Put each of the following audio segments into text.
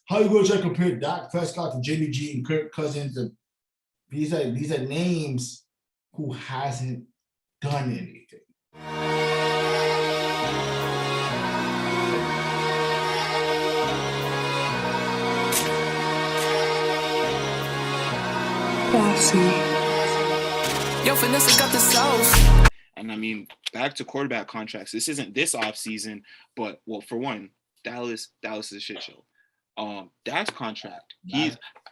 how you gonna try to compare Dak Prescott to Jimmy G and Kirk Cousins? And these are names who hasn't done anything. Yo, Vanessa got the sauce. And I mean, back to quarterback contracts. This isn't this offseason, but well, for one, Dallas is a shit show. Dak's contract.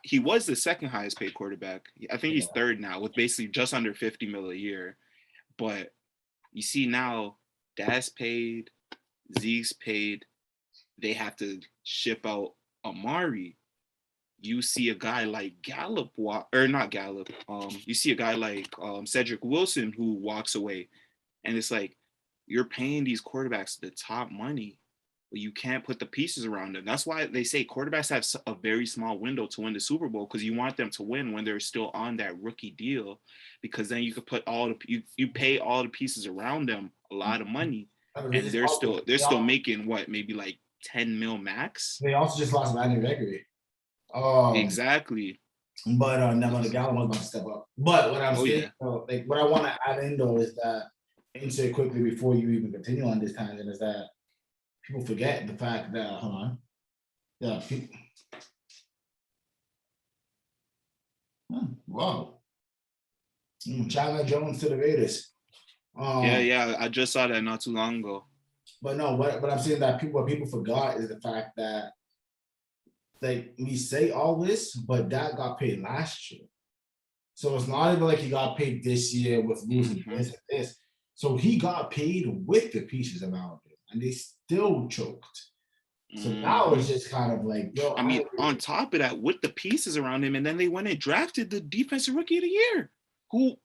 He was the second highest paid quarterback. I think he's third now with basically just under 50 mil a year. But you see now, Dak's paid, Zeke's paid. They have to ship out Amari. You see a guy like you see a guy like Cedric Wilson who walks away. And it's like, you're paying these quarterbacks the top money, but you can't put the pieces around them. That's why they say quarterbacks have a very small window to win the Super Bowl, because you want them to win when they're still on that rookie deal, because then you could put you pay all the pieces around them a lot of money, and they're still making what, maybe like 10 mil max. They also just lost Randy Gregory. Exactly. But never the Gallup was about to step up. But what I'm saying, like what I want to add in though is that, answer quickly before you even continue on this tangent, is that people forget the fact that wow. Chandler Jones to the Raiders. Yeah, I just saw that not too long ago. But no, what I'm saying that what people forgot is the fact that, like, we say all this, but Dak got paid last year. So it's not even like he got paid this year with losing this and this. So he got paid with the pieces around him, and they still choked. So now it's just kind of like, yo. I mean, on top of that, with the pieces around him, and then they went and drafted the defensive rookie of the year. He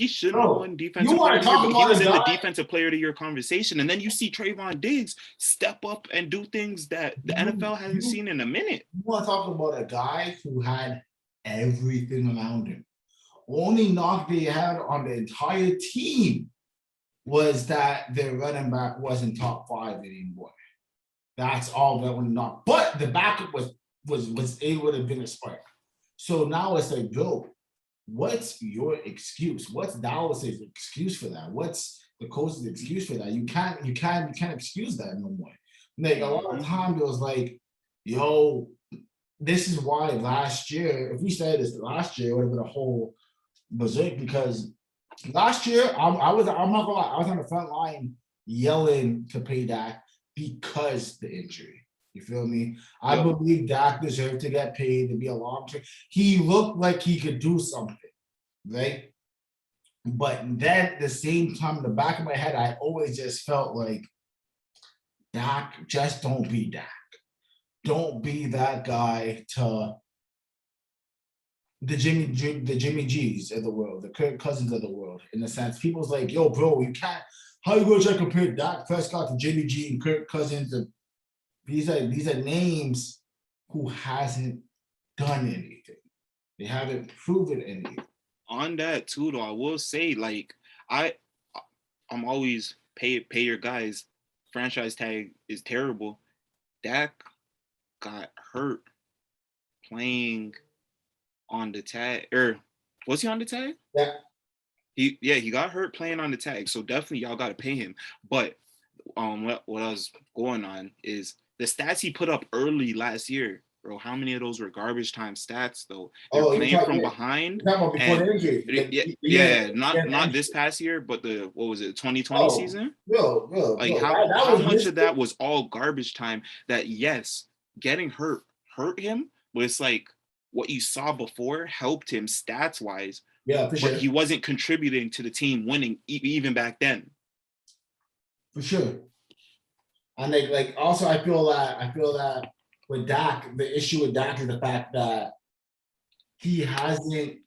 shouldn't have won defensive player of the year, but he was in the defensive player of the year conversation. And then you see Trayvon Diggs step up and do things that the NFL hasn't seen in a minute. You want to talk about a guy who had everything around him. Only knock they had on the entire team was that their running back wasn't top 5 anymore. That's all that would knock. But the backup was able to have been a spark. So now it's like, Bill, what's your excuse? What's Dallas's excuse for that? What's the coach's excuse for that? You can't excuse that no more. Like a lot of times it was like, yo, this is why last year, if we said this last year, it would have been a whole berserk, because last year I'm not gonna lie, I was on the front line yelling to pay Dak because the injury. You feel me? I believe Dak deserved to get paid, to be a long term. He looked like he could do something, right? But then at the same time, in the back of my head, I always just felt like, Dak, just don't be Dak. Don't be that guy to the Jimmy G's of the world, the Kirk Cousins of the world. In a sense, people's like, yo, bro, you can't. How you gonna try to compare Dak Prescott to Jimmy G and Kirk Cousins? And these are names who hasn't done anything. They haven't proven anything. On that too, though, I will say, like, I'm always pay your guys. Franchise tag is terrible. Dak got hurt playing on the tag, or was he on the tag? Yeah. He got hurt playing on the tag, so definitely y'all got to pay him. But what I was going on is the stats he put up early last year, bro. How many of those were garbage time stats though? They're playing from behind. Before the injury. Not this past year, but the 2020 season? How how much of that was all garbage time? That yes, getting hurt him, but it's like what you saw before helped him stats wise. Yeah, for sure. But he wasn't contributing to the team winning even back then. For sure. And like also I feel that with Dak, the issue with Dak is the fact that he hasn't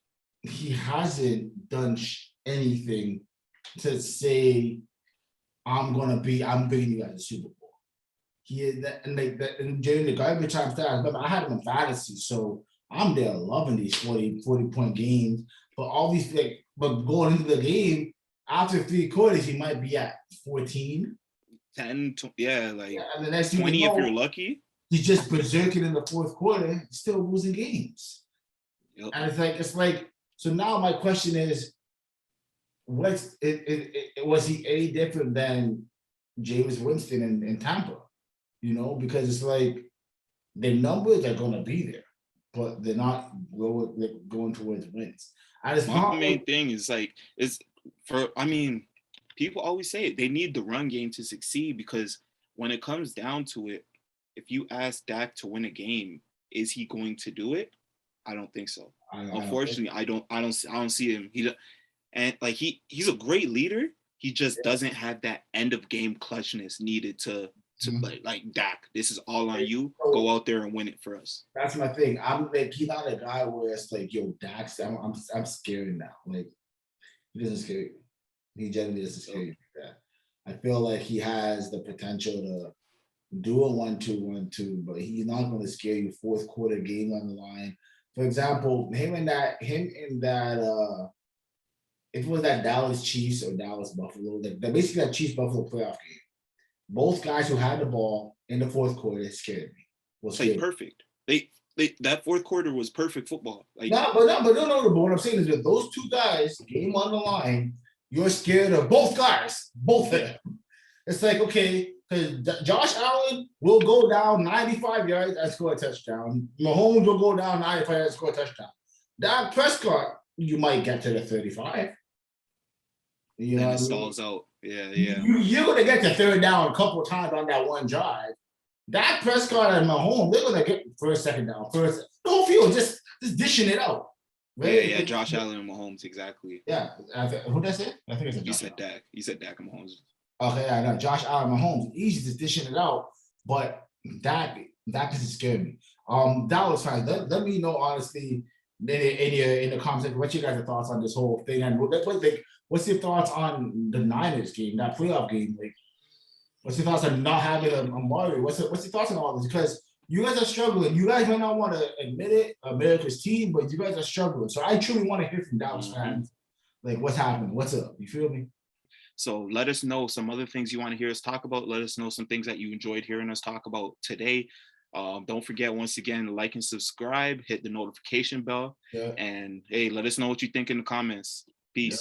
done anything to say, I'm bringing you guys a Super Bowl. And during the garbage time stats, remember I had him in fantasy, so I'm there loving these 40-point games. But all these but going into the game, after 3 quarters, he might be at 14. 10, yeah, like and the next 20 if you're lucky. he's just berserking in the fourth quarter, still losing games. Yep. And it's like, so now my question is, was he any different than Jameis Winston in Tampa? You know, because it's like the numbers are gonna be there, but they're not going towards wins. And it's My main thing is people always say it. They need the run game to succeed because when it comes down to it, if you ask Dak to win a game, is he going to do it? I don't think so. Unfortunately, I don't see him. He's a great leader. He just doesn't have that end of game clutchness needed to like Dak. This is all on you. Go out there and win it for us. That's my thing. I'm like, he's not a guy where it's like, yo, Dax, I'm scared now. Like, he doesn't scare you. He generally doesn't scare you like that. I feel like he has the potential to do a 1-2, but he's not going to scare you. Fourth quarter game on the line. For example, him in that it was that Dallas Chiefs or Dallas Buffalo, basically that Chiefs Buffalo playoff game. Both guys who had the ball in the fourth quarter scared me. Was perfect. That fourth quarter was perfect football. But what I'm saying is that those two guys, game on the line, you're scared of both guys, both of them. It's like, okay, because Josh Allen will go down 95 yards and score a touchdown. Mahomes will go down 95 yards and score a touchdown. Dak Prescott, you might get to the 35. You know, and it stalls out. Yeah. You're gonna get to third down a couple of times on that one drive. Dak Prescott and Mahomes, they're gonna get first, second down, the whole field just dishing it out. Right? Yeah. Josh Allen and Mahomes, exactly. Yeah, who did I say? I think it's you said Dak. You said Dak and Mahomes. Okay, I know Josh Allen, Mahomes, easy just dishing it out, but Dak doesn't scare me. Dallas fans, let me know honestly in the comments what you guys' thoughts on this whole thing, and what's your thoughts on the Niners game, that playoff game? Like, what's your thoughts on not having Amari? What's your thoughts on all this? Because you guys are struggling. You guys might not want to admit it, America's team, but you guys are struggling. So I truly want to hear from Dallas fans, like what's happening, what's up? You feel me? So let us know some other things you want to hear us talk about. Let us know some things that you enjoyed hearing us talk about today. Don't forget, once again, to like and subscribe, hit the notification bell, and hey, let us know what you think in the comments. Peace.